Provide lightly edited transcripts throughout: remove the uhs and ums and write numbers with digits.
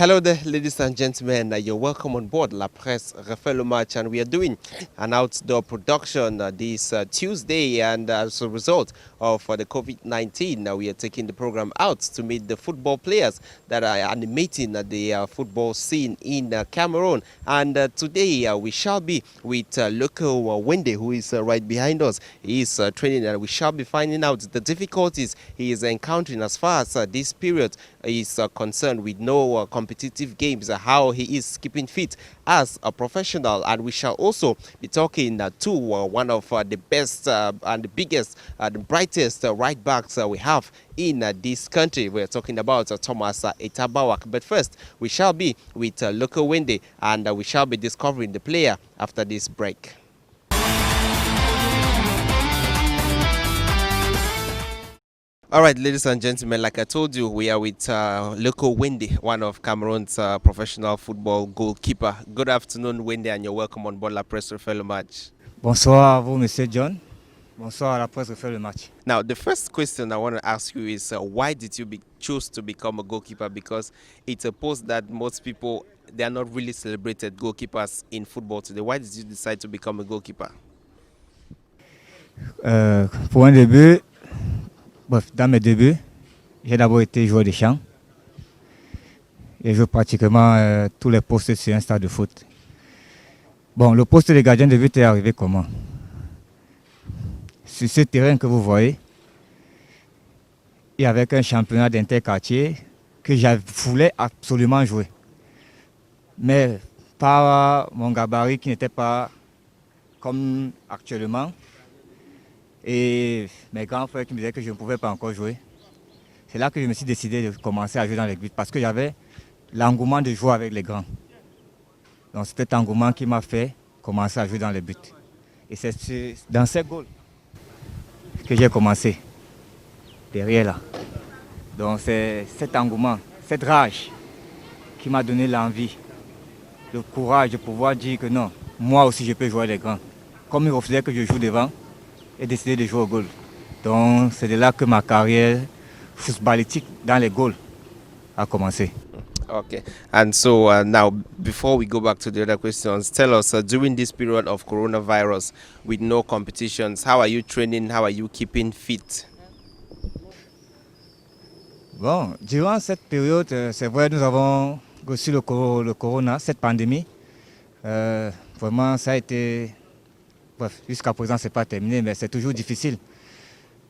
Hello there, ladies and gentlemen. You're welcome on board La Presse Refait Le Match, and we are doing an outdoor production this Tuesday. And as a result of the COVID-19, we are taking the program out to meet the football players that are animating the football scene in Cameroon. And today we shall be with Lako Wende, who is right behind us. He is training, and we shall be finding out the difficulties he is encountering as far as this period is concerned, with no competitive games, how he is keeping fit as a professional. And we shall also be talking to one of the best and the biggest and the brightest right backs we have in this country. We're talking about Thomas Etta Bawak. But first, we shall be with Lako Wende, and we shall be discovering the player after this break. All right, ladies and gentlemen, like I told you, we are with Lako Wende, one of Cameroon's professional football goalkeeper. Good afternoon, Wende, and you're welcome on board La Presse Refait Le Match. Bonsoir à vous, Monsieur John. Bonsoir à La Presse Refait Le Match. Now, the first question I want to ask you is why did you choose to become a goalkeeper? Because it's a post that most people, they are not really celebrated goalkeepers in football today. Why did you decide to become a goalkeeper? Pour un début, dans mes débuts, j'ai d'abord été joueur de champ. Et je joue pratiquement tous les postes sur un stade de foot. Bon, le poste de gardien de but est arrivé comment? Sur ce terrain que vous voyez, il y avait un championnat d'interquartier que je voulais absolument jouer. Mais par mon gabarit qui n'était pas comme actuellement, et mes grands frères qui me disaient que je ne pouvais pas encore jouer. C'est là que je me suis décidé de commencer à jouer dans les buts parce que j'avais l'engouement de jouer avec les grands. Donc c'est cet engouement qui m'a fait commencer à jouer dans les buts. Et c'est dans ces goals que j'ai commencé, derrière là. Donc c'est cet engouement, cette rage qui m'a donné l'envie, le courage de pouvoir dire que non, moi aussi je peux jouer les grands. Comme ils refusaient que je joue devant, et décidé de jouer au goal. Donc c'est de là que ma carrière footballistique dans les goals a commencé. Okay, and so now before we go back to the other questions, tell us during this period of coronavirus with no competitions, how are you training, how are you keeping fit? Bon, durant cette période, c'est vrai, nous avons reçu le corona, cette pandémie. Vraiment, ça a été... Bref, jusqu'à présent, ce n'est pas terminé, mais c'est toujours difficile.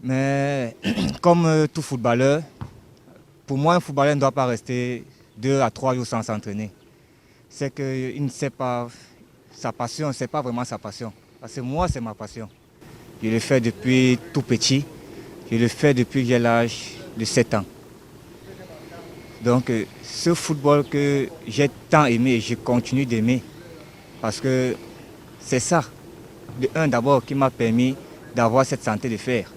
Mais comme tout footballeur, pour moi, un footballeur ne doit pas rester 2 à 3 jours sans s'entraîner. C'est qu'il ne sait pas sa passion, ce n'est pas vraiment sa passion. Parce que moi, c'est ma passion. Je le fais depuis tout petit. Je le fais depuis que j'ai l'âge de 7 ans. Donc, ce football que j'ai tant aimé, je continue d'aimer. Parce que c'est ça. De un d'abord qui m'a permis d'avoir cette santé de fer.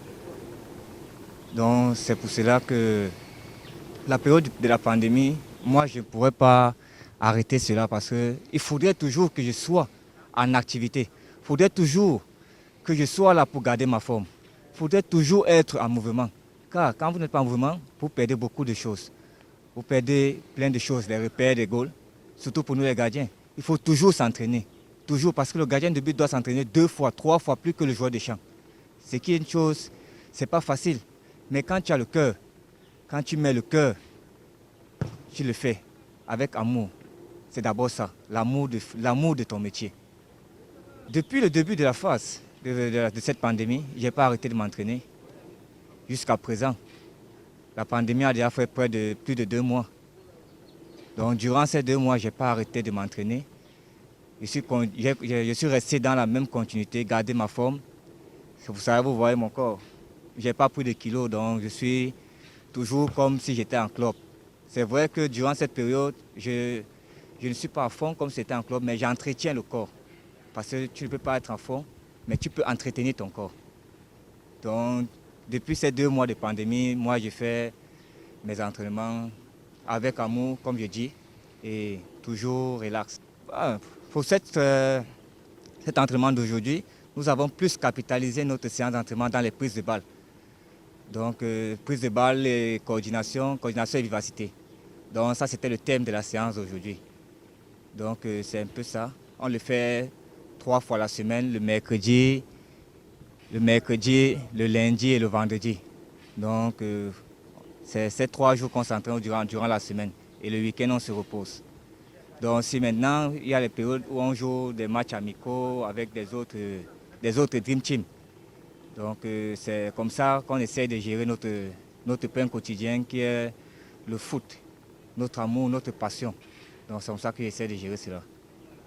Donc c'est pour cela que la période de la pandémie, moi je ne pourrais pas arrêter cela parce qu'il faudrait toujours que je sois en activité. Il faudrait toujours que je sois là pour garder ma forme. Il faudrait toujours être en mouvement. Car quand vous n'êtes pas en mouvement, vous perdez beaucoup de choses. Vous perdez plein de choses, les repères, les goals, surtout pour nous les gardiens. Il faut toujours s'entraîner. Toujours, parce que le gardien de but doit s'entraîner 2 fois, 3 fois plus que le joueur de champ. C'est qui est une chose, c'est pas facile. Mais quand tu as le cœur, quand tu mets le cœur, tu le fais avec amour. C'est d'abord ça, l'amour de ton métier. Depuis le début de la phase de cette pandémie, je n'ai pas arrêté de m'entraîner. Jusqu'à présent, la pandémie a déjà fait plus de 2 mois. Donc durant ces 2 mois, je n'ai pas arrêté de m'entraîner. Je suis resté dans la même continuité, garder ma forme. Vous savez, vous voyez mon corps. Je n'ai pas pris de kilos, donc je suis toujours comme si j'étais en club. C'est vrai que durant cette période, je ne suis pas à fond comme si c'était en club, mais j'entretiens le corps. Parce que tu ne peux pas être en fond, mais tu peux entretenir ton corps. Donc, depuis ces 2 mois de pandémie, moi, je fais mes entraînements avec amour, comme je dis, et toujours relax. Pour cet entraînement d'aujourd'hui, nous avons plus capitalisé notre séance d'entraînement dans les prises de balles. Donc, prise de balles et coordination et vivacité. Donc ça, c'était le thème de la séance d'aujourd'hui. Donc c'est un peu ça. On le fait 3 fois la semaine, le mercredi, le lundi et le vendredi. Donc c'est ces 3 jours concentrés durant la semaine. Et le week-end, on se repose. Donc si maintenant, il y a les périodes où on joue des matchs amicaux avec des autres Dream Team. Donc c'est comme ça qu'on essaie de gérer notre pain quotidien qui est le foot, notre amour, notre passion. Donc c'est comme ça qu'on essaie de gérer cela.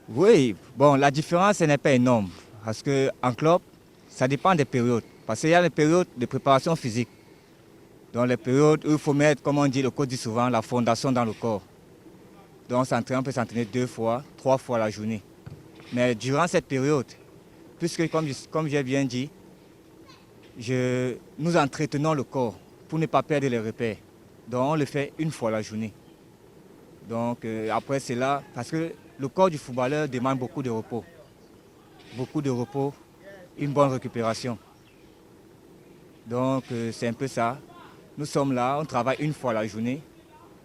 Oui, bon, la différence n'est pas énorme. Parce qu'en club, ça dépend des périodes. Parce qu'il y a les périodes de préparation physique. Donc les périodes où il faut mettre, comme on dit, le coach dit souvent, la fondation dans le corps. Donc on peut s'entraîner 2 fois, 3 fois la journée. Mais durant cette période, puisque comme j'ai bien dit, nous entretenons le corps pour ne pas perdre les repères. Donc on le fait 1 fois la journée. Donc après cela, parce que le corps du footballeur demande beaucoup de repos. Beaucoup de repos, une bonne récupération. Donc c'est un peu ça. Nous sommes là, on travaille 1 fois la journée.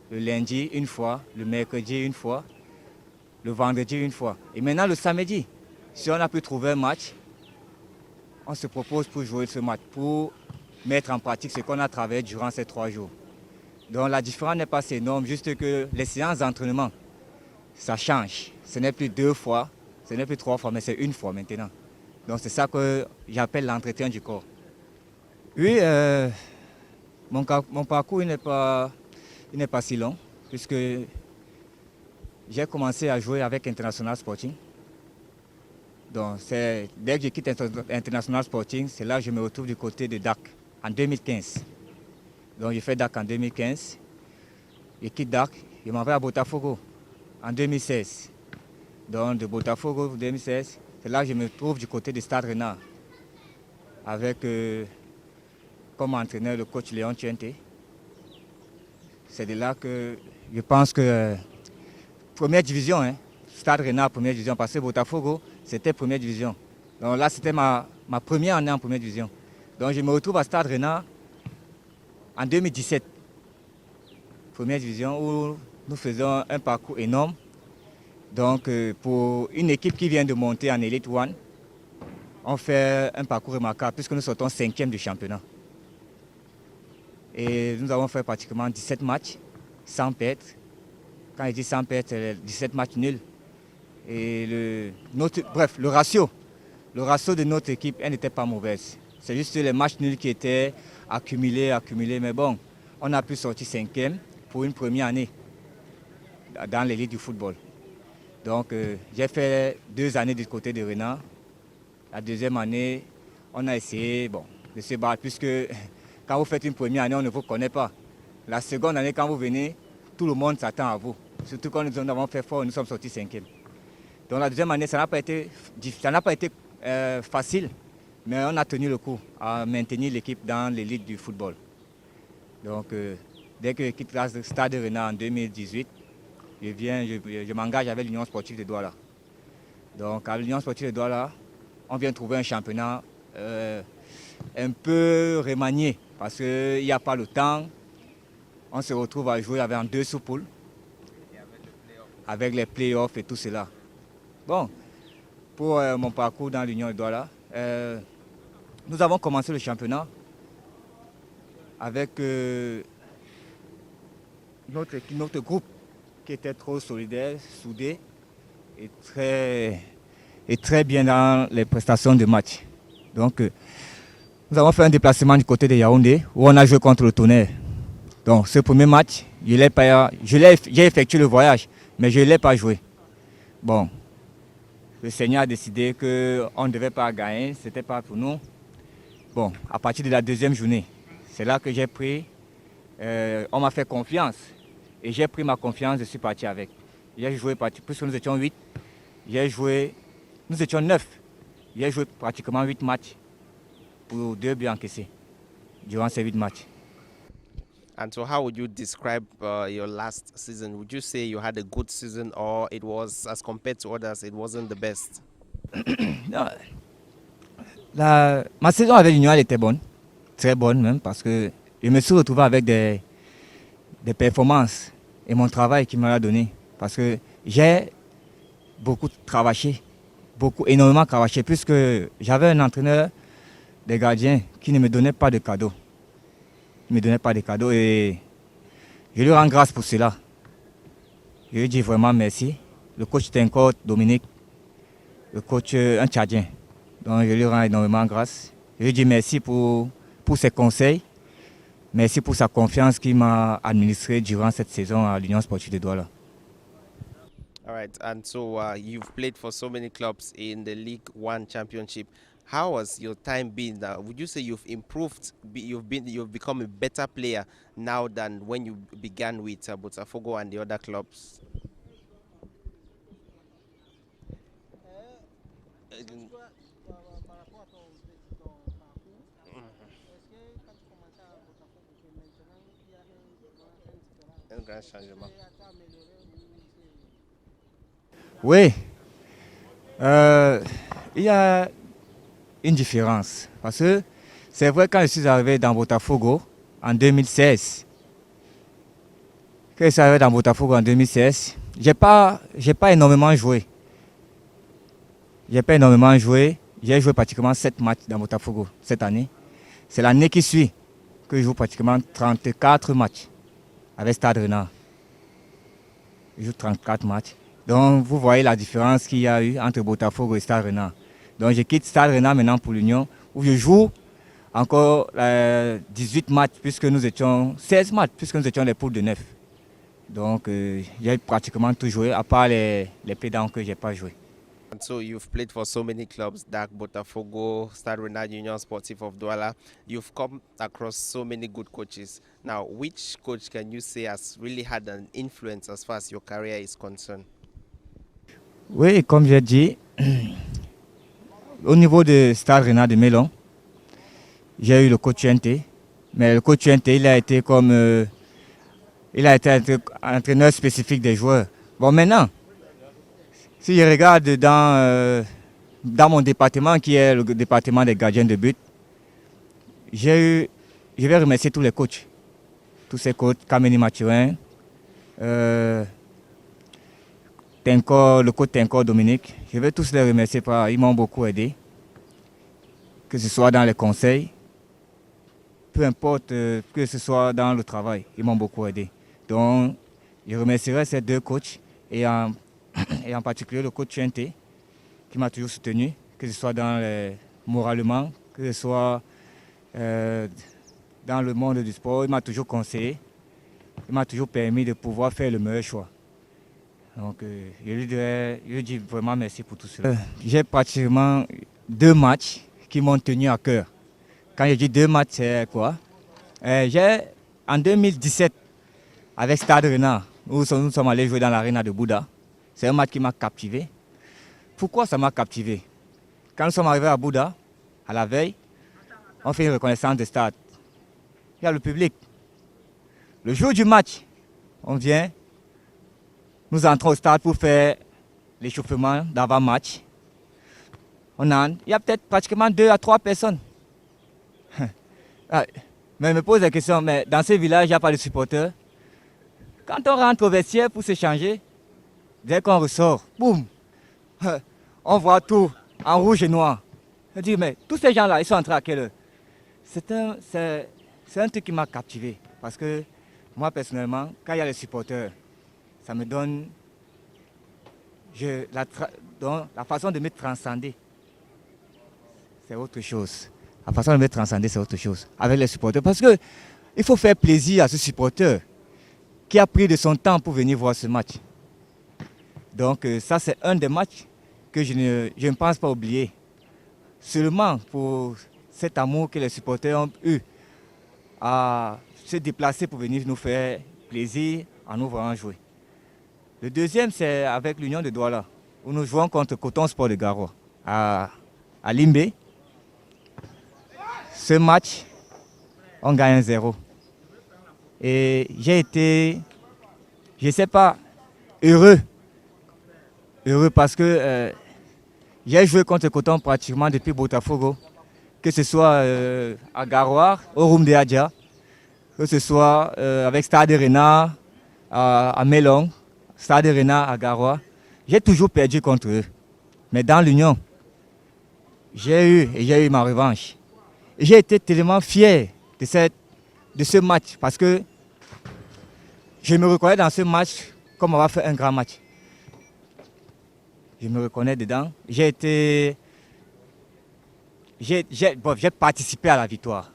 Le lundi 1 fois, le mercredi 1 fois, le vendredi 1 fois. Et maintenant le samedi, si on a pu trouver un match, on se propose pour jouer ce match, pour mettre en pratique ce qu'on a travaillé durant ces 3 jours. Donc la différence n'est pas si énorme, juste que les séances d'entraînement, ça change. Ce n'est plus 2 fois, ce n'est plus 3 fois, mais c'est 1 fois maintenant. Donc c'est ça que j'appelle l'entretien du corps. Oui, mon parcours n'est pas si long, puisque j'ai commencé à jouer avec International Sporting. Donc dès que je quitte International Sporting, c'est là que je me retrouve du côté de DAC en 2015. Donc j'ai fait DAC en 2015. Je quitte DAC, je m'en vais à Botafogo en 2016. Donc de Botafogo en 2016, c'est là que je me trouve du côté de Stade Rennais avec comme entraîneur le coach Léon Tiente. C'est de là que je pense que première division, Stade Rennais première division, parce que Botafogo c'était première division. Donc là c'était ma première année en première division. Donc je me retrouve à Stade Rennais en 2017, première division, où nous faisons un parcours énorme. Donc pour une équipe qui vient de monter en Elite One, on fait un parcours remarquable puisque nous sortons 5e du championnat. Et nous avons fait pratiquement 17 matchs sans perdre. Quand je dis sans perdre, c'est 17 matchs nuls. Et le ratio de notre équipe, elle n'était pas mauvaise. C'est juste les matchs nuls qui étaient accumulés. Mais bon, on a pu sortir 5e pour une première année dans l'élite du football. Donc j'ai fait 2 années du côté de Rennais. La deuxième année, on a essayé de se battre puisque quand vous faites une première année, on ne vous connaît pas. La seconde année, quand vous venez, tout le monde s'attend à vous. Surtout quand nous avons fait fort, nous sommes sortis 5e. Donc la deuxième année, ça n'a pas été facile, mais on a tenu le coup à maintenir l'équipe dans l'élite du football. Donc dès que je quitte le Stade Rennais en 2018, je m'engage avec l'Union sportive de Douala. Donc à l'Union sportive de Douala, on vient trouver un championnat un peu remanié parce qu'il n'y a pas le temps. On se retrouve à jouer en 2 sous-poules, avec les playoffs et tout cela. Bon, pour mon parcours dans l'Union de Douala, nous avons commencé le championnat avec notre groupe qui était trop solidaire, soudé et très bien dans les prestations de match. Donc, nous avons fait un déplacement du côté de Yaoundé où on a joué contre le Tonnerre. Donc, ce premier match, j'ai effectué le voyage, mais je ne l'ai pas joué. Bon, le Seigneur a décidé qu'on ne devait pas gagner, ce n'était pas pour nous. Bon, à partir de la deuxième journée, c'est là que j'ai pris, on m'a fait confiance. Et j'ai pris ma confiance, je suis parti avec. J'ai joué, puisque nous étions 8, nous étions 9. J'ai joué pratiquement 8 matchs pour 2 buts encaissés durant ces 8 matchs. And so how would you describe your last season? Would you say you had a good season or it was, as compared to others, it wasn't the best? Non, ma saison avec l'Union était bonne, très bonne même, parce que je me suis retrouvé avec des performances et mon travail qui me l'a donné. Parce que j'ai beaucoup travaillé, énormément travaillé, puisque j'avais un entraîneur des gardiens qui ne me donnait pas de cadeaux. Il ne me donnait pas de cadeaux et je lui rends grâce pour cela. Je lui dis vraiment merci. Le coach était encore Dominique, le coach un Tchadien. Donc je lui rends énormément grâce. Je lui dis merci pour ses conseils. Merci pour sa confiance qu'il m'a administrée durant cette saison à l'Union sportive de Douala. All right, and so you've played for so many clubs in the League One Championship. How has your time been? Would you say you've improved? You've become a better player now than when you began with Botafogo and the other clubs? Un grand changement. Oui, il y a une différence. Parce que c'est vrai, quand je suis arrivé dans Botafogo en 2016, j'ai pas énormément joué. J'ai joué pratiquement 7 matchs dans Botafogo cette année. C'est l'année qui suit que je joue pratiquement 34 matchs avec Stade Rennais. Je joue 34 matchs. Donc vous voyez la différence qu'il y a eu entre Botafogo et Stade Rennais. Donc je quitte Stade Rennais maintenant pour l'Union, où je joue encore 18 matchs, puisque nous étions 16 matchs, puisque nous étions les poules de 9. Donc j'ai pratiquement tout joué, à part les playdowns que je n'ai pas joué. And so you've played for so many clubs, Dak, Botafogo, Stade Rennais, Union Sportive of Douala. You've come across so many good coaches. Now, which coach can you say has really had an influence as far as your career is concerned? Oui, comme j'ai dit, au niveau de Stade Rennais de Mélon, j'ai eu le coach Nte. Mais le coach Nte, il a été entraîneur spécifique des joueurs. Bon, maintenant, si je regarde dans mon département, qui est le département des gardiens de but, je vais remercier tous les coachs. Tous ces coachs, Kameni Mathurin, le coach Tenko Dominique. Je vais tous les remercier, ils m'ont beaucoup aidé. Que ce soit dans les conseils, peu importe que ce soit dans le travail, ils m'ont beaucoup aidé. Donc, je remercierai ces deux coachs et en particulier le coach Nte qui m'a toujours soutenu, que ce soit moralement, que ce soit dans le monde du sport. Il m'a toujours conseillé, il m'a toujours permis de pouvoir faire le meilleur choix. Donc je lui dis vraiment merci pour tout cela. J'ai pratiquement 2 matchs qui m'ont tenu à cœur. Quand je dis 2 matchs, c'est quoi? En 2017, avec Stade Rennais, nous sommes allés jouer dans l'arena de Bouddha. C'est un match qui m'a captivé. Pourquoi ça m'a captivé? Quand nous sommes arrivés à Bouddha, à la veille, on fait une reconnaissance de stade. Il y a le public. Le jour du match, on vient, nous entrons au stade pour faire l'échauffement d'avant-match. Il y a peut-être pratiquement 2 à 3 personnes. Mais je me pose la question, mais dans ce village, il n'y a pas de supporters. Quand on rentre au vestiaire pour s'échanger, dès qu'on ressort, boum, on voit tout en rouge et noir. Je dis, mais tous ces gens-là, ils sont entrés à quelle heure? C'est un truc qui m'a captivé. Parce que moi, personnellement, quand il y a les supporters, ça me donne la façon de me transcender. C'est autre chose. La façon de me transcender, c'est autre chose. Avec les supporters. Parce qu'il faut faire plaisir à ce supporter qui a pris de son temps pour venir voir ce match. Donc ça, c'est un des matchs que je ne pense pas oublier. Seulement pour cet amour que les supporters ont eu à se déplacer pour venir nous faire plaisir en nous voyant jouer. Le deuxième, c'est avec l'Union de Douala, où nous jouons contre Coton Sport de Garoua, à Limbé. Ce match, on gagne 1-0. Et j'ai été, je ne sais pas, heureux parce que j'ai joué contre Coton pratiquement depuis Botafogo, que ce soit à Garoua, au Roum de Adja, que ce soit avec Stade Rennais, à Mélong, Stade Rena à Garoua. J'ai toujours perdu contre eux. Mais dans l'Union, j'ai eu ma revanche. Et j'ai été tellement fier de ce match parce que je me reconnais dans ce match comme on va faire un grand match. Je me reconnais dedans. J'ai participé à la victoire.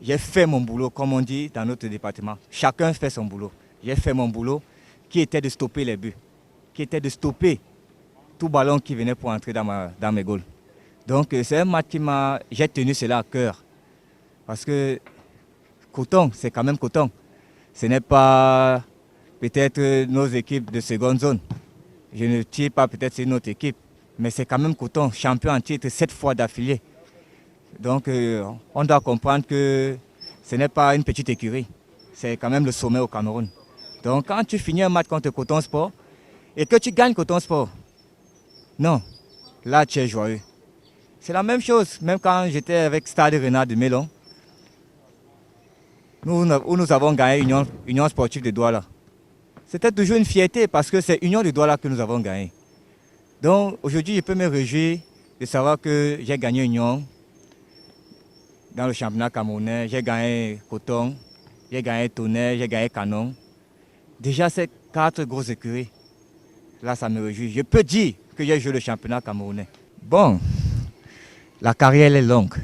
J'ai fait mon boulot, comme on dit dans notre département. Chacun fait son boulot. J'ai fait mon boulot qui était de stopper les buts, qui était de stopper tout ballon qui venait pour entrer dans mes goals. Donc c'est un match j'ai tenu cela à cœur. Parce que Coton, c'est quand même Coton. Ce n'est pas peut-être nos équipes de seconde zone. Je ne tire pas peut-être sur notre équipe. Mais c'est quand même Coton, champion en titre 7 fois d'affilée. Donc on doit comprendre que ce n'est pas une petite écurie. C'est quand même le sommet au Cameroun. Donc quand tu finis un match contre Coton Sport et que tu gagnes Coton Sport, non, là tu es joyeux. C'est la même chose, même quand j'étais avec Stade Rena de Mélon, nous avons gagné Union Sportive de Douala. C'était toujours une fierté parce que c'est Union de Douala que nous avons gagné. Donc aujourd'hui, je peux me réjouir de savoir que j'ai gagné Union dans le championnat camerounais, j'ai gagné Coton, j'ai gagné Tonnerre, j'ai gagné Canon. Déjà ces 4 grosses écuries, là ça me réjouit. Je peux dire que j'ai joué le championnat camerounais. Bon, la carrière elle est longue.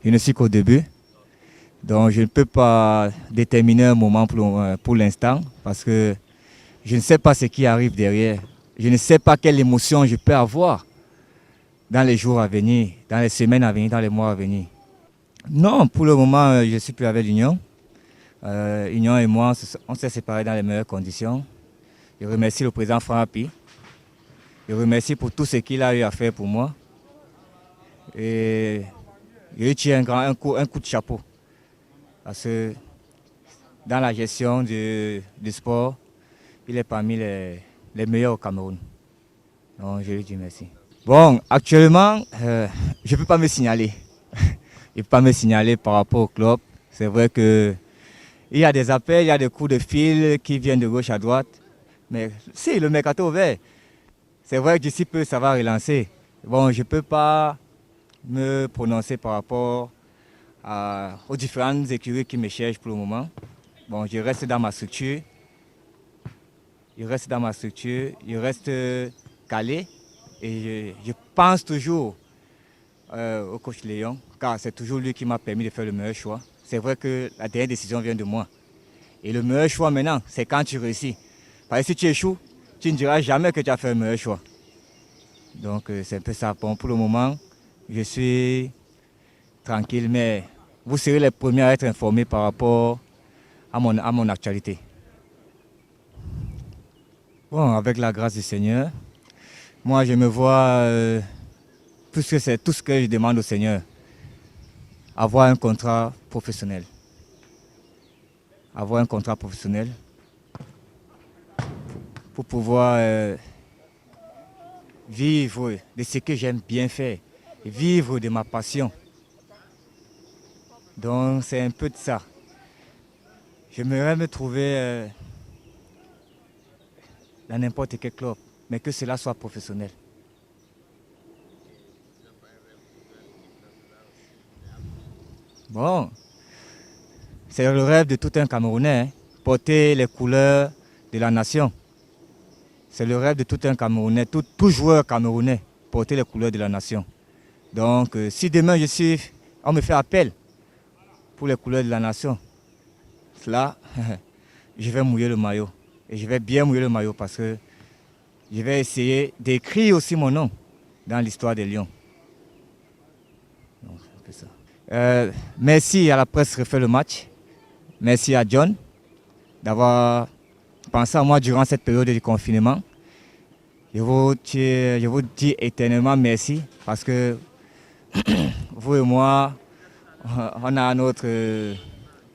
Je ne suis qu'au début. Donc je ne peux pas déterminer un moment pour l'instant parce que je ne sais pas ce qui arrive derrière. Je ne sais pas quelle émotion je peux avoir dans les jours à venir, dans les semaines à venir, dans les mois à venir. Non, pour le moment, je ne suis plus avec l'Union. Union et moi, on s'est séparés dans les meilleures conditions. Je remercie le président Franpi. Je remercie pour tout ce qu'il a eu à faire pour moi. Et je lui tire un coup de chapeau. Parce que dans la gestion du sport, il est parmi les meilleurs au Cameroun. Donc je lui dis merci. Bon, actuellement, je ne peux pas me signaler. Je ne peux pas me signaler par rapport au club. C'est vrai qu'il y a des appels, il y a des coups de fil qui viennent de gauche à droite. Mais si, le mercato est ouvert. C'est vrai que d'ici peu, ça va relancer. Bon, je ne peux pas me prononcer par rapport aux différentes écuries qui me cherchent pour le moment. Bon, je reste dans ma structure. Je reste calé. Et je pense toujours au coach Léon, car c'est toujours lui qui m'a permis de faire le meilleur choix. C'est vrai que la dernière décision vient de moi. Et le meilleur choix maintenant, c'est quand tu réussis. Parce que si tu échoues, tu ne diras jamais que tu as fait le meilleur choix. Donc c'est un peu ça. Bon, pour le moment, je suis tranquille, mais vous serez les premiers à être informés par rapport à mon actualité. Bon, avec la grâce du Seigneur, moi je me vois, puisque c'est tout ce que je demande au Seigneur, avoir un contrat professionnel. Avoir un contrat professionnel pour pouvoir vivre de ce que j'aime bien faire, vivre de ma passion. Donc c'est un peu de ça. J'aimerais me trouver dans n'importe quel club, mais que cela soit professionnel. Bon, c'est le rêve de tout un Camerounais, hein, porter les couleurs de la nation. C'est le rêve de tout un Camerounais, tout joueur camerounais, porter les couleurs de la nation. Donc, si demain on me fait appel pour les couleurs de la nation, là, je vais mouiller le maillot. Et je vais bien mouiller le maillot parce que je vais essayer d'écrire aussi mon nom dans l'histoire des Lions. Donc, c'est un peu ça. Merci à la presse Refait Le Match. Merci à John d'avoir pensé à moi durant cette période de confinement. Je vous dis éternellement merci parce que vous et moi, on a notre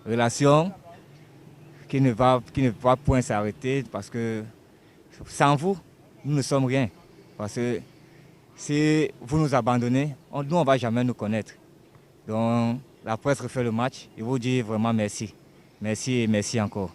relation qui ne va point s'arrêter parce que sans vous, nous ne sommes rien. Parce que si vous nous abandonnez, nous, on ne va jamais nous connaître. Donc, la presse refait le match. Je vous dis vraiment merci. Merci et merci encore.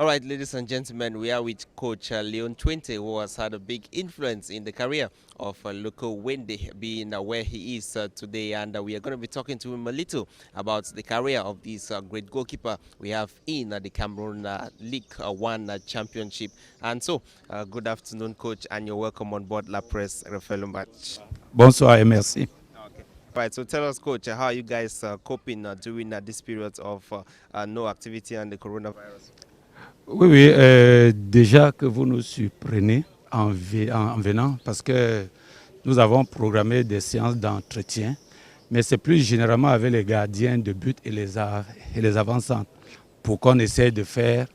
All right, ladies and gentlemen, we are with Coach Leon Twente, who has had a big influence in the career of Lako Wende, being where he is today. And we are going to be talking to him a little about the career of this great goalkeeper we have in the Cameroon League One Championship. And so, good afternoon, Coach, and you're welcome on board La Presse Refait Le Match. Bonsoir et merci. Okay. Right, so tell us, Coach, how are you guys coping during this period of no activity and the coronavirus? Oui, oui, déjà que vous nous surprenez en venant parce que nous avons programmé des séances d'entretien, mais c'est plus généralement avec les gardiens de but et les avant-centres pour qu'on essaie de faire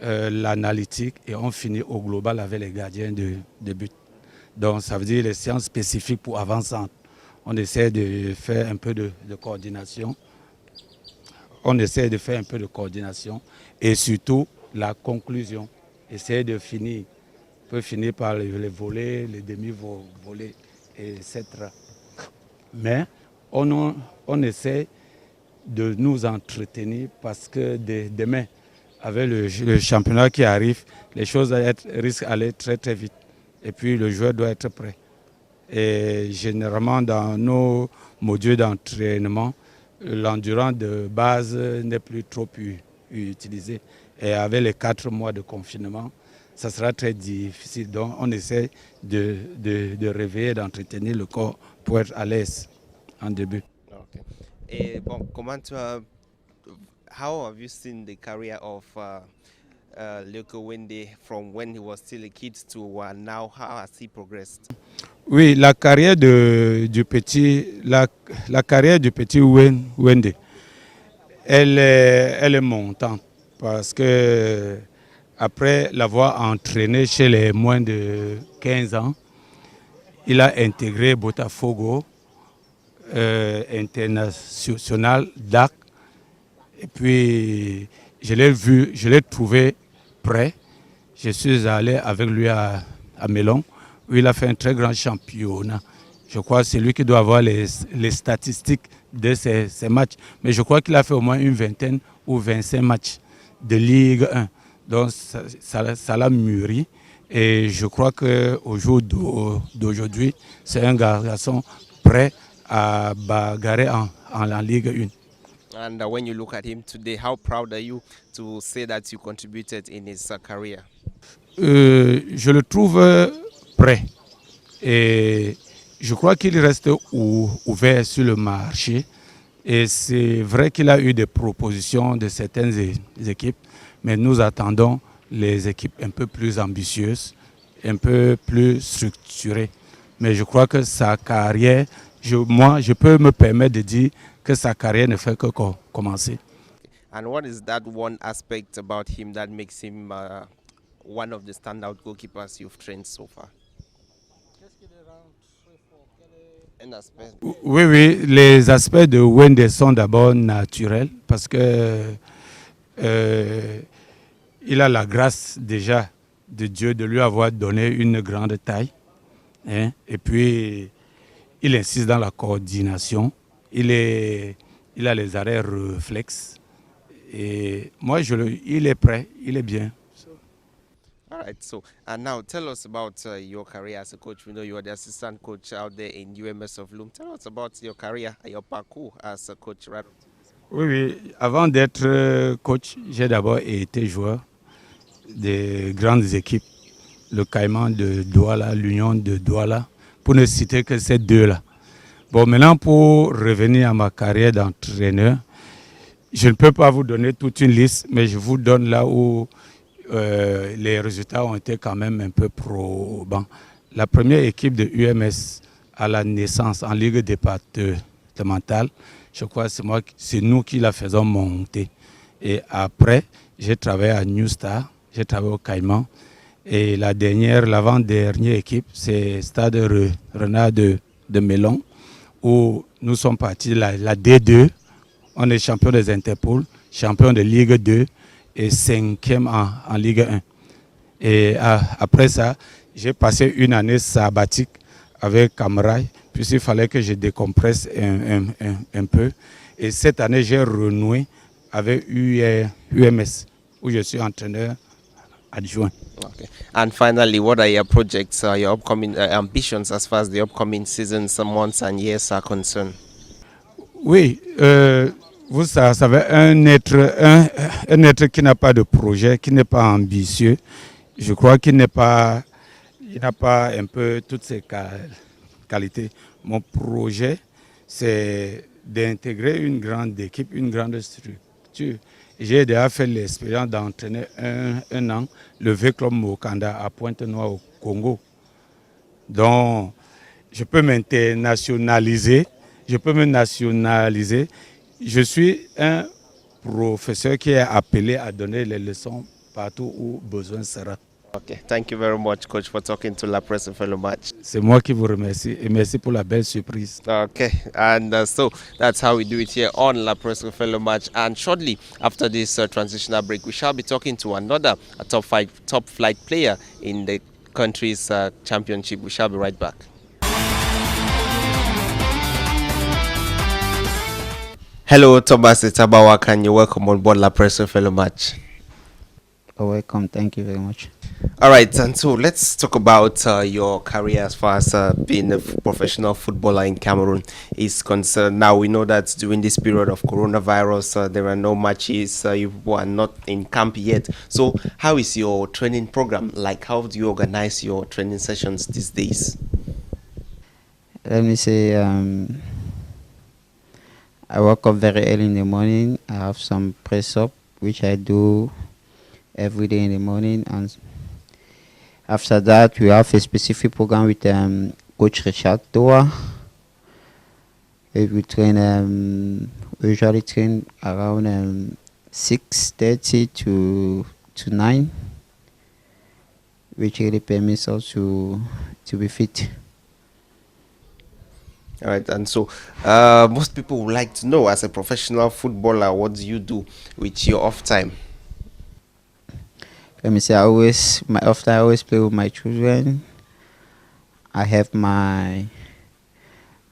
l'analytique et on finit au global avec les gardiens de but. Donc ça veut dire les séances spécifiques pour avant-centre. On essaie de faire un peu de coordination. On essaie de faire un peu de coordination et surtout la conclusion. Essayer de finir. On peut finir par les volets, les demi-volets, etc. Mais on essaie de nous entretenir parce que demain, avec le championnat qui arrive, les choses risquent d'aller très très vite. Et puis le joueur doit être prêt. Et généralement dans nos modules d'entraînement, l'endurance de base n'est plus trop utilisée. Et avec les 4 mois de confinement, ça sera très difficile. Donc on essaie de réveiller, d'entretenir le corps pour être à l'aise en début. Okay. Et bon, how have you seen the career of Lako Wende from when he was still a kid to now? How has he progressed? Oui, la carrière du petit Wende, elle est montante parce que après l'avoir entraîné chez les moins de 15 ans, il a intégré Botafogo international DAC. Et puis je l'ai trouvé prêt. Je suis allé avec lui à Melon, où il a fait un très grand championnat. Je crois que c'est lui qui doit avoir les statistiques de ces matchs. Mais je crois qu'il a fait au moins une vingtaine ou 25 matchs de Ligue 1. Donc ça l'a mûri. Et je crois qu'au jour d'aujourd'hui, c'est un garçon prêt à bagarrer en Ligue 1. And when you look at him today, how proud are you to say that you contributed in his career? Je le trouve prêt. Et je crois qu'il reste ouvert sur le marché. Et c'est vrai qu'il a eu des propositions de certaines équipes, mais nous attendons les équipes un peu plus ambitieuses, un peu plus structurées. Mais je crois que sa carrière, je peux me permettre de dire que sa carrière ne fait que commencer. And what is that one aspect about him that makes him one of the standout goalkeepers you've trained so far? Un aspect. Oui, les aspects de Wende sont d'abord naturels parce que il a la grâce déjà de Dieu de lui avoir donné une grande taille. Hein, et puis, il insiste dans la coordination. Il a les arrêts réflexes. Et moi, il est prêt, il est bien. All right, so and now tell us about your career as a coach. We know you are the assistant coach out there in UMS of Loom. Tell us about your career and your parcours as a coach. Right? Oui, avant d'être coach, j'ai d'abord été joueur des grandes équipes, le Caïman de Douala, l'Union de Douala, pour ne citer que ces deux-là. Bon, maintenant, pour revenir à ma carrière d'entraîneur, je ne peux pas vous donner toute une liste, mais je vous donne là où les résultats ont été quand même un peu probants. La première équipe de UMS à la naissance en Ligue départementale, je crois que c'est nous qui la faisons monter. Et après, j'ai travaillé à New Star, j'ai travaillé au Caïman. Et l'avant-dernière équipe, c'est Stade Renard de Melon, où nous sommes partis la D2. On est champion des Interpol, champion de Ligue 2 et 5e en Ligue 1. Et après ça, j'ai passé une année sabbatique avec Camrail, puisqu'il fallait que je décompresse un peu. Et cette année, j'ai renoué avec UMS, où je suis entraîneur adjoint. Okay. And finally, what are your projects, your upcoming ambitions as far as the upcoming seasons, months, and years are concerned? Oui, vous savez, un être qui n'a pas de projet, qui n'est pas ambitieux, je crois qu'il n'a pas un peu toutes ces qualités. Mon projet, c'est d'intégrer une grande équipe, une grande structure. J'ai déjà fait l'expérience d'entraîner un an le V-Club Mokanda à Pointe-Noire au Congo. Donc, je peux m'internationaliser, je peux me nationaliser. Je suis un professeur qui est appelé à donner les leçons partout où besoin sera. Okay, thank you very much, Coach, for talking to La Presse Refait Le Match. C'est moi qui vous remercie et merci pour la belle surprise. Okay, and so that's how we do it here on La Presse Refait Le Match. And shortly after this transitional break, we shall be talking to another top flight player in the country's championship. We shall be right back. Hello, Thomas. Etta Bawak, and you're welcome on board La Presse Refait Le Match. You're welcome. Thank you very much. All right, and so let's talk about your career as far as being a professional footballer in Cameroon is concerned. Now, we know that during this period of coronavirus, there are no matches, you are not in camp yet. So how is your training program like? How do you organize your training sessions these days? Let me say, I wake up very early in the morning. I have some press up, which I do every day in the morning, and after that we have a specific program with Coach Richard Toa. We train, we usually train around 6:30 to 9, which really permits us to be fit. All right, and so most people would like to know, as a professional footballer, what do you do with your off time? Let me say, after I always play with my children. I have my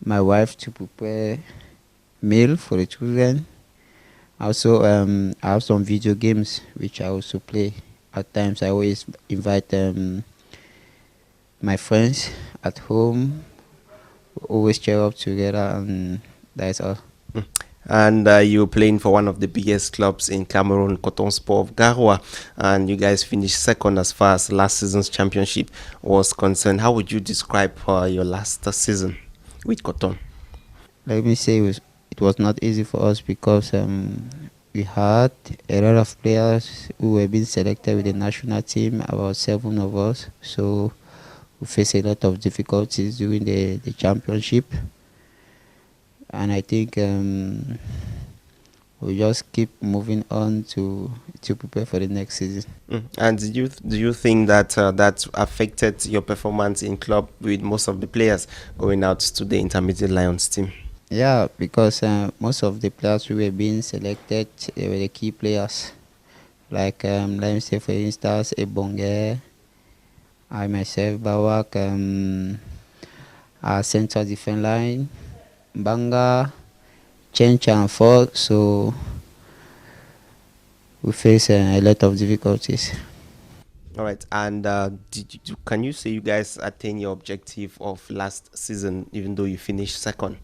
wife to prepare meal for the children. Also, I have some video games which I also play. At times, I always invite my friends at home. We always cheer up together, and that's all. And you're playing for one of the biggest clubs in Cameroon, Coton Sport of Garoua, and you guys finished second as far as last season's championship was concerned. How would you describe your last season with Coton? Let me say it was not easy for us because we had a lot of players who were being selected with the national team, about 7 of us. So we faced a lot of difficulties during the championship. And I think we just keep moving on to prepare for the next season. And do you think that that affected your performance in club with most of the players going out to the Intermediate Lions team? Yeah, because most of the players who were being selected, they were the key players. Like, let me say, for instance, Ebonge, I myself, Bawak, our central defense line, Banga, Chencha and Ford, so we face a lot of difficulties. All right, and can you say you guys attained your objective of last season, even though you finished second?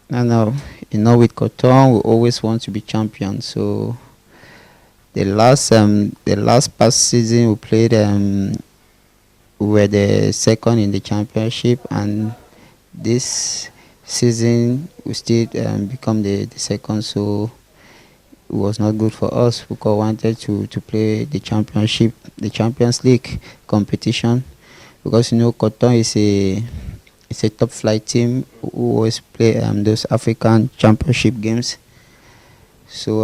No, with Coton, we always want to be champions. So the last past season we played, we were the second in the championship, and this season we still become the second, so it was not good for us because we wanted to play the championship, the Champions League competition, because Coton is a top flight team who always play those African championship games. So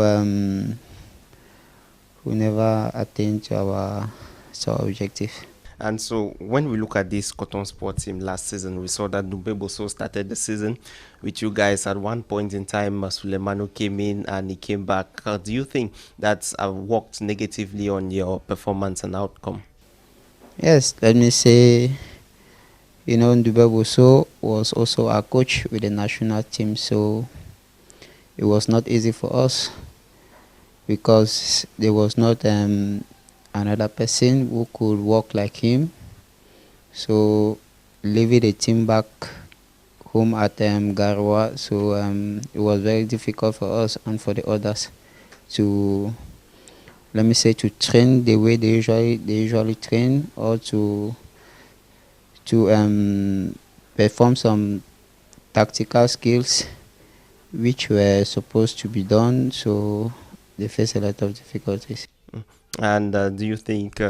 we never attained to our objective. And so when we look at this Coton Sport team last season, we saw that Numbeboso started the season with you guys. At one point in time, Sulemano came in and he came back. Do you think that's worked negatively on your performance and outcome? Yes, let me say, Numbeboso was also our coach with the national team, so it was not easy for us because there was not another person who could work like him. So leaving the team back home at Garoua, so it was very difficult for us and for the others to, let me say, to train the way they usually train, or to perform some tactical skills which were supposed to be done. So they face a lot of difficulties. And do you think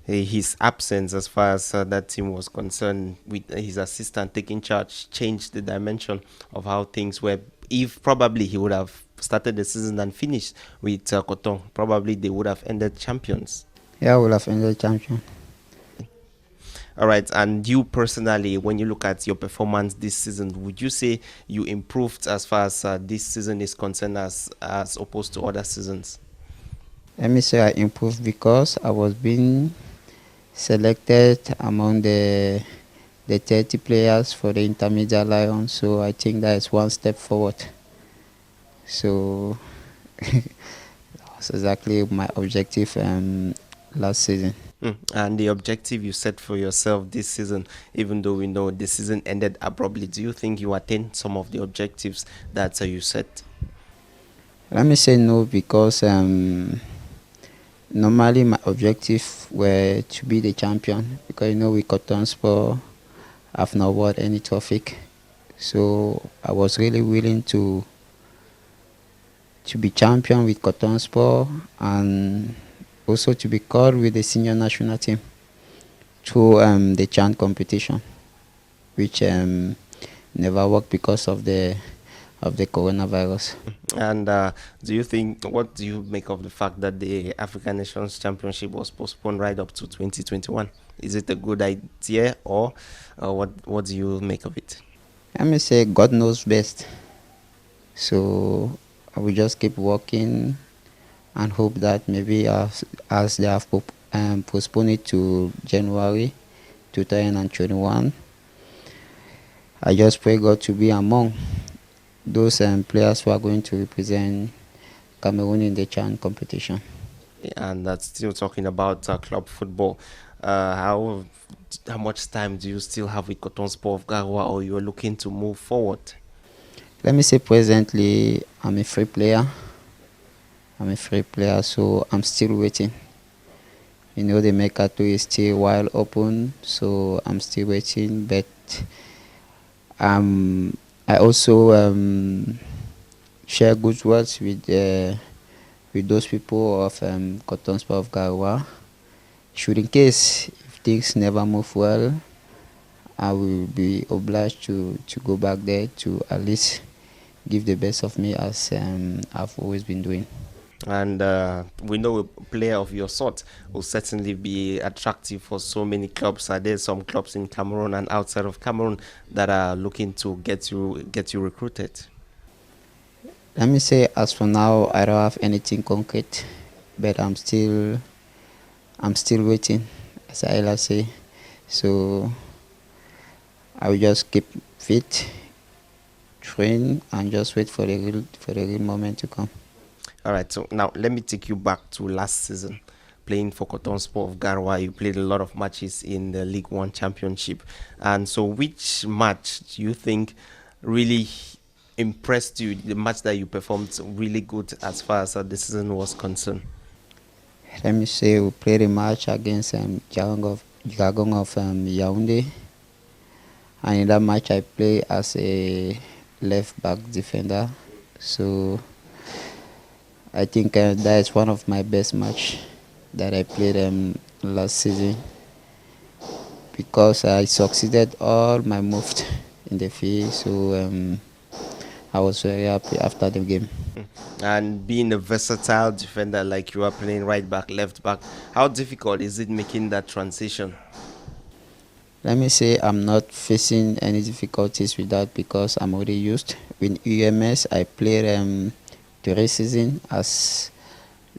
his absence, as far as that team was concerned, with his assistant taking charge, changed the dimension of how things were? If probably he would have started the season and finished with Coton, probably they would have ended champions. Yeah, we'll have ended champion. All right, and you personally, when you look at your performance this season, would you say you improved as far as this season is concerned as opposed to other seasons? Let me say I improved because I was being selected among the 30 players for the Intermediate Lions. So I think that is one step forward. So that was exactly my objective last season. And the objective you set for yourself this season, even though we know the season ended abruptly, do you think you attained some of the objectives that you set? Let me say no, because normally my objective were to be the champion, because with Cotton Sport I've not won any trophy. So I was really willing to be champion with Cotton Sport, and also to be called with the senior national team through the chant competition, which never worked because of the coronavirus. And what do you make of the fact that the African Nations Championship was postponed right up to 2021? Is it a good idea, or what do you make of it? Let me say God knows best. So I will just keep working and hope that maybe as they have postponed it to January 2021, I just pray God to be among those players who are going to represent Cameroon in the CHAN competition. And that's still talking about club football. How much time do you still have with Coton Sport of Garoua, or you're looking to move forward? Let me say presently I'm a free player, so I'm still waiting. The Mercato is still wide open, so I'm still waiting. But I also share good words with those people of Coton Sport of Garoua. Should in case if things never move well, I will be obliged to go back there to at least give the best of me, as I've always been doing. And we know a player of your sort will certainly be attractive for so many clubs. Are there some clubs in Cameroon and outside of Cameroon that are looking to get you recruited? Let me say, as for now, I don't have anything concrete, but I'm still waiting, as I always say. So I will just keep fit, train, and just wait for the real moment to come. All right, so now let me take you back to last season. Playing for Coton Sport of Garoua, you played a lot of matches in the League One Championship. And so which match do you think really impressed you, the match that you performed really good as far as the season was concerned? Let me say we played a match against Dragon of Yaoundé. And in that match I played as a left-back defender. So I think that is one of my best match that I played last season, because I succeeded all my moves in the field. So I was very happy after the game. And being a versatile defender like you are, playing right back, left back, how difficult is it making that transition? Let me say I'm not facing any difficulties with that, because I'm already used. With UMS, I played 3 seasons as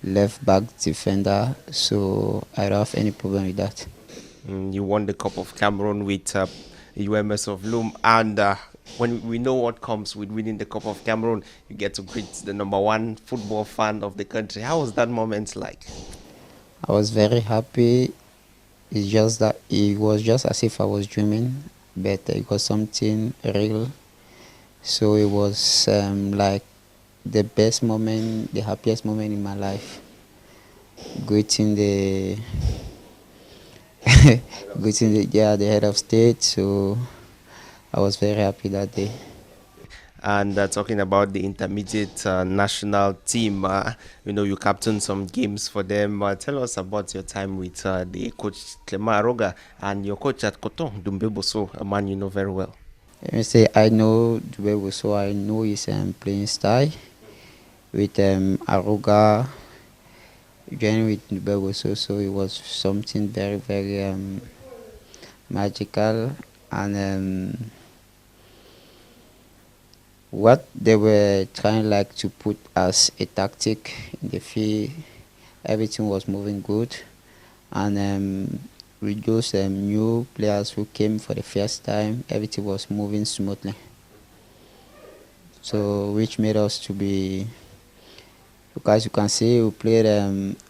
left back defender, so I don't have any problem with that. You won the Cup of Cameroon with UMS of Loom, and when we know what comes with winning the Cup of Cameroon, you get to greet the #1 football fan of the country. How was that moment like? I was very happy. It's just that it was just as if I was dreaming, but it was something real. So it was like the best moment, the happiest moment in my life. Greeting the greeting the head of state. So I was very happy that day. And talking about the intermediate national team, you captained some games for them. Tell us about your time with the coach Clement Aroga and your coach at Coton, Dumbe Bosso, a man you know very well. Let me say I know the way so I know his playing style with Aruga joining with Nubego, so it was something very very magical, and what they were trying like to put as a tactic in the field, everything was moving good, and with those new players who came for the first time, everything was moving smoothly, so which made us to be, because you can see we played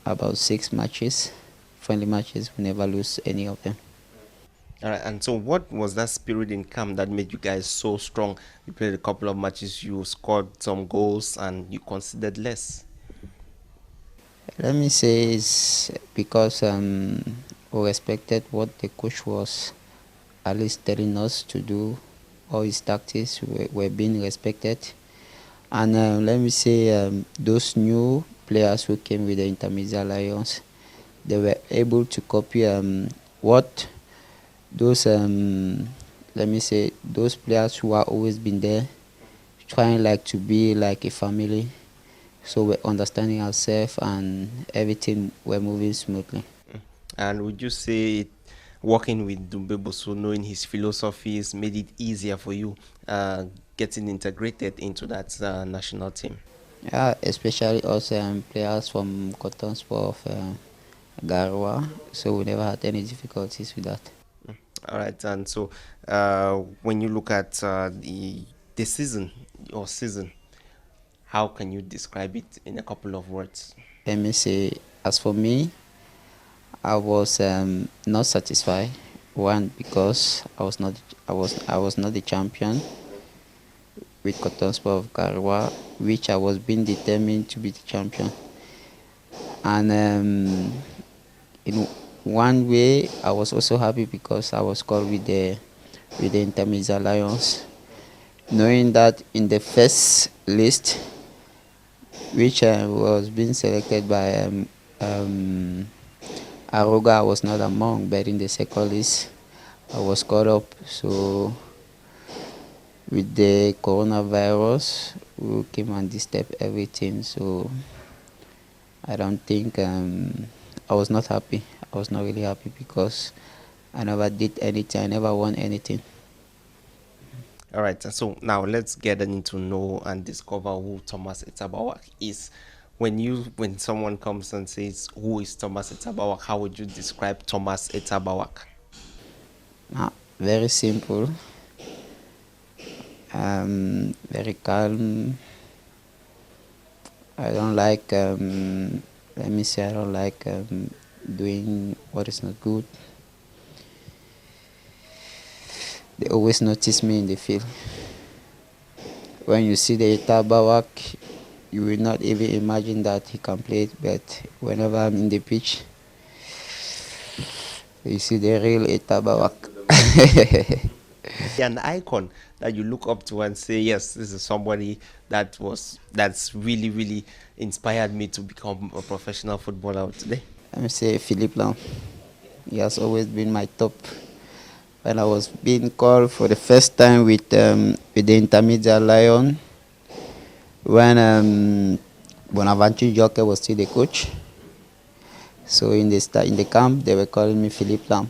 about 6 matches, friendly matches, we never lose any of them. All right, and so what was that spirit in camp that made you guys so strong? You played a couple of matches, you scored some goals, and you conceded less. Let me say it's because we respected what the coach was at least telling us to do. All his tactics were being respected. And let me say those new players who came with the Intermedia Lions, they were able to copy what those, let me say, those players who have always been there, trying like to be like a family. So we're understanding ourselves and everything we're moving smoothly. And would you say working with Dumbe Bosso, knowing his philosophies, made it easier for you getting integrated into that national team? Yeah, especially also players from Cotton Sport of Garwa. So we never had any difficulties with that. All right, and so when you look at the season, your season, how can you describe it in a couple of words? Let me say, as for me, I was not satisfied. One, because I was not the champion with Cotton Sport of Garwa, which I was being determined to be the champion. And in one way, I was also happy because I was called with the Intermedia Lions, knowing that in the first list, which was being selected by Aruga, I was not among, but in the second list, I was caught up. So with the coronavirus, we came and disturbed everything. So I don't think I was not happy. I was not really happy because I never did anything. I never won anything. All right, so now let's get into know and discover who Thomas Etta Bawak is. When someone comes and says, "Who is Thomas Etta Bawak?" How would you describe Thomas Etta Bawak? Very simple. Very calm. I don't like. Let me say I don't like doing what is not good. They always notice me in the field. When you see the Etta Bawak, you will not even imagine that he can play it, but whenever I'm in the pitch, you see the real Etta Bawak. An icon that you look up to and say, "Yes, this is somebody that's really, really inspired me to become a professional footballer today." Let me say Philippe Lam. He has always been my top. When I was being called for the first time with the Intermedia Lion, when Bonaventure Joker was still the coach. So in the camp, they were calling me Philippe Lam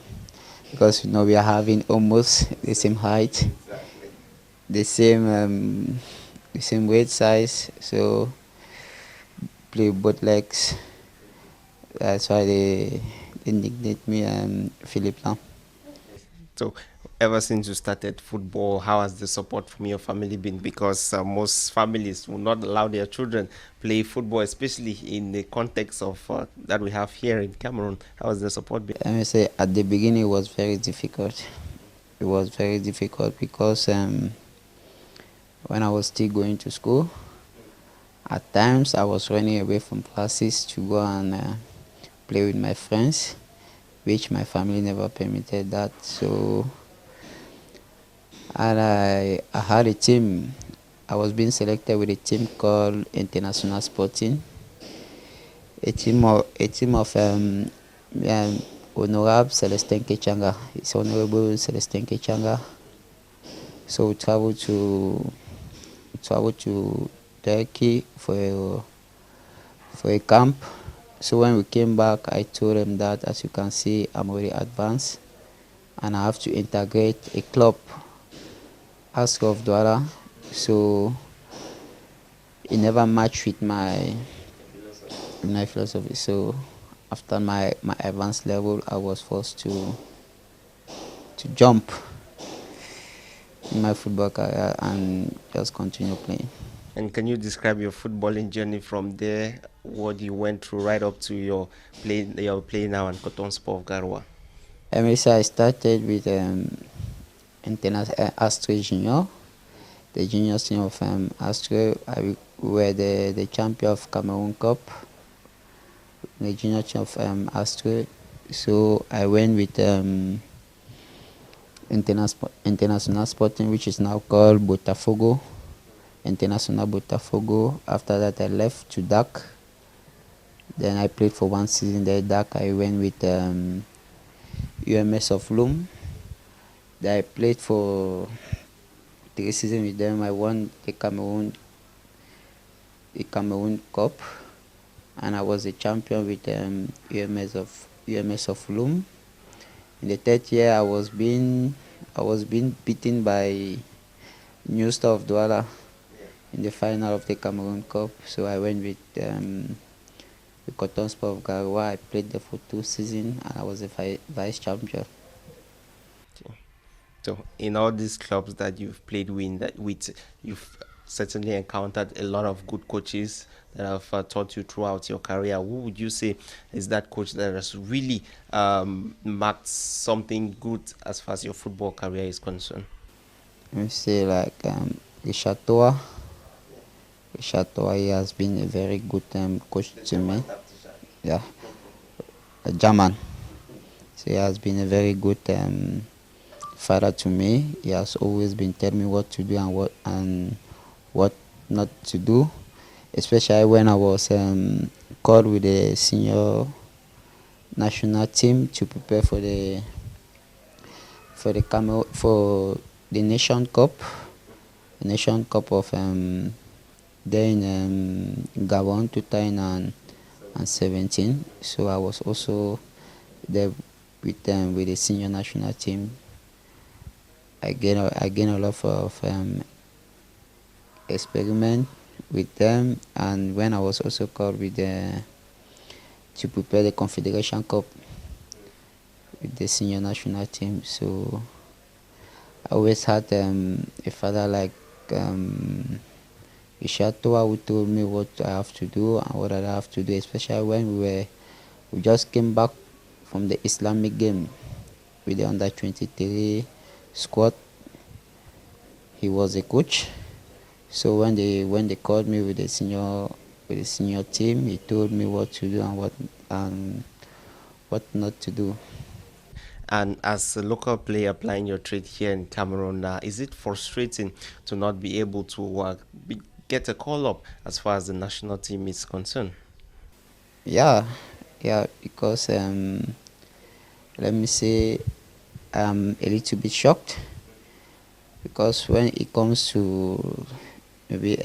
because we are having almost the same height, the same weight size. So play both legs. That's why they nicknamed me Philippe Lam. So, ever since you started football, how has the support from your family been? Because most families will not allow their children play football, especially in the context of that we have here in Cameroon. How has the support been? Let me say, at the beginning, it was very difficult. It was very difficult because when I was still going to school, at times I was running away from classes to go and play with my friends, which my family never permitted that. So, and I had a team. I was being selected with a team called International Sporting, a team of Honorable Celestin Kechanga. It's Honorable Celestin Kechanga. So we traveled to Turkey for a camp. So when we came back, I told them that, as you can see, I'm already advanced and I have to integrate a club, Ask of Douala. So it never matched with my philosophy. So after my advanced level, I was forced to jump in my football career and just continue playing. And can you describe your footballing journey from there? What you went through right up to your play now in Coton Sport of Garoua? I started with Astre Junior, the junior team of Astre. We were the champion of Cameroon Cup, the junior team of Astre. So I went with International Sporting, which is now called Botafogo, International Botafogo. After that, I left to DAC. Then I played for one season there. DAC, I went with UMS of Loom. Then I played for 3 seasons with them. I won the Cameroon Cup, and I was the champion with UMS of Loom. In the third year, I was being beaten by New Star of Douala in the final of the Cameroon Cup. So I went with the Coton Sport of Garoua. I played there for 2 seasons and I was a vice champion. So, in all these clubs that you've played with, you've certainly encountered a lot of good coaches that have taught you throughout your career. Who would you say is that coach that has really marked something good as far as your football career is concerned? Let me say Richard Toa. Richard Toa, he has been a very good coach to me. Yeah, a German. So he has been a very good father to me. He has always been telling me what to do and what not to do, especially when I was called with the senior national team to prepare for the Nation Cup, of there in Gabon 2017. So I was also there with the senior national team. I gained a lot of experiment with them, and when I was also called with to prepare the Confederation Cup with the senior national team. So I always had a father like Richard Toa, who told me what I have to do and what I have to do, especially when we just came back from the Islamic game with the under-23 squad. He was a coach. So when they called me with the senior team, he told me what to do and what not to do. And as a local player applying your trade here in Cameroon, is it frustrating to not be able to get a call up as far as the national team is concerned? Yeah, because let me say I'm a little bit shocked, because when it comes to maybe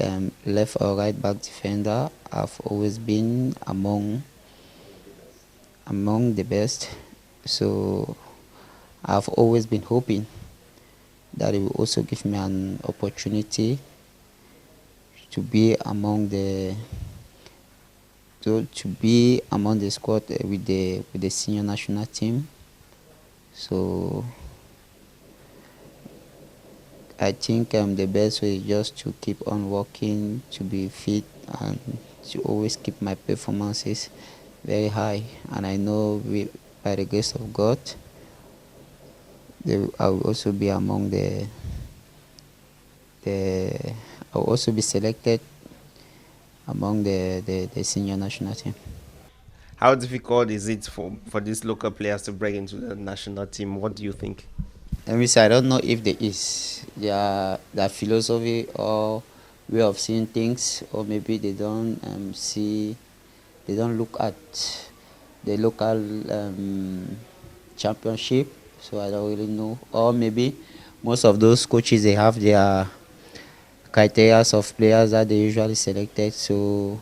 left or right back defender, I've always been among the best. So I've always been hoping that it will also give me an opportunity to be among the squad with the senior national team. So I think the best way is just to keep on working, to be fit, and to always keep my performances very high. And I know by the grace of God, I will also be among I will also be selected among the senior national team. How difficult is it for these local players to break into the national team? What do you think? Let me say, I don't know if there is their philosophy or way of seeing things, or maybe they don't they don't look at the local championship. So I don't really know. Or maybe most of those coaches, they have their criteria of players that they usually selected. So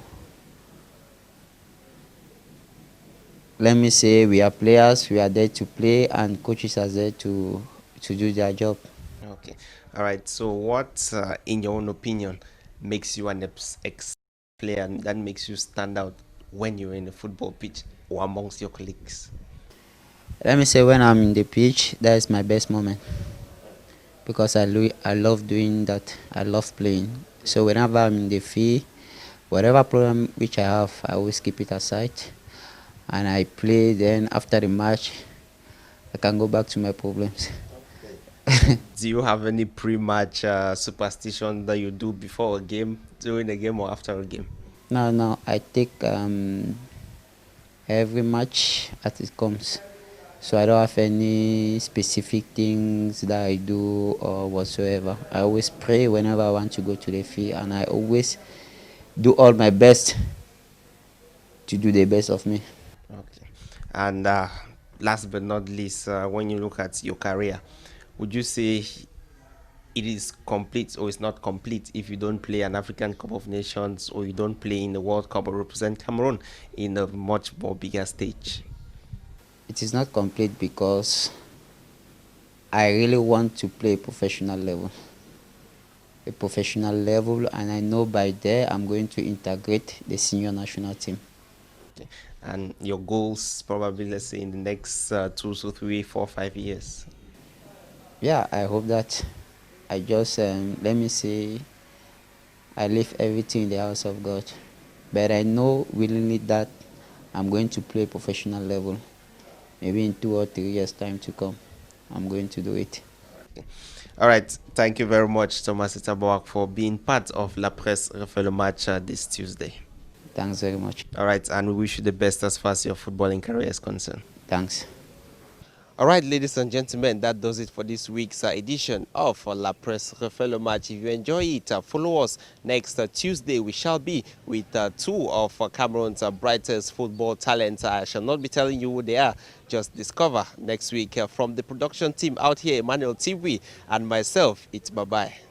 let me say, we are players, we are there to play, and coaches are there to do their job. Okay. All right. So what, in your own opinion, makes you an ex-player and that makes you stand out when you're in the football pitch or amongst your colleagues? Let me say, when I'm in the pitch, that is my best moment because I love doing that. I love playing. So whenever I'm in the field, whatever problem which I have, I always keep it aside and I play. Then after the match, I can go back to my problems. Do you have any pre-match superstition that you do before a game, during a game, or after a game? No, I take every match as it comes. So I don't have any specific things that I do or whatsoever. I always pray whenever I want to go to the field, and I always do all my best to do the best of me. Okay. And last but not least, when you look at your career, would you say it is complete or it's not complete if you don't play an African Cup of Nations or you don't play in the World Cup or represent Cameroon in a much more bigger stage? It is not complete because I really want to play professional level. A professional level, and I know by there I'm going to integrate the senior national team. Okay. And your goals, probably, let's say, in the next 2 to 3, 4, 5 years? Yeah, I hope that I just, let me say, I leave everything in the house of God. But I know willingly that I'm going to play professional level. Maybe in 2 or 3 years' time to come, I'm going to do it. Okay. All right. Thank you very much, Thomas Etta Bawak, for being part of La Presse Refait Le Match this Tuesday. Thanks very much. All right. And we wish you the best as far as your footballing career is concerned. Thanks. All right, ladies and gentlemen, that does it for this week's edition of La Presse Refait Le Match. If you enjoy it, follow us next Tuesday. We shall be with two of Cameroon's brightest football talents. I shall not be telling you who they are. Just discover next week from the production team out here, Emmanuel TV and myself. It's bye-bye.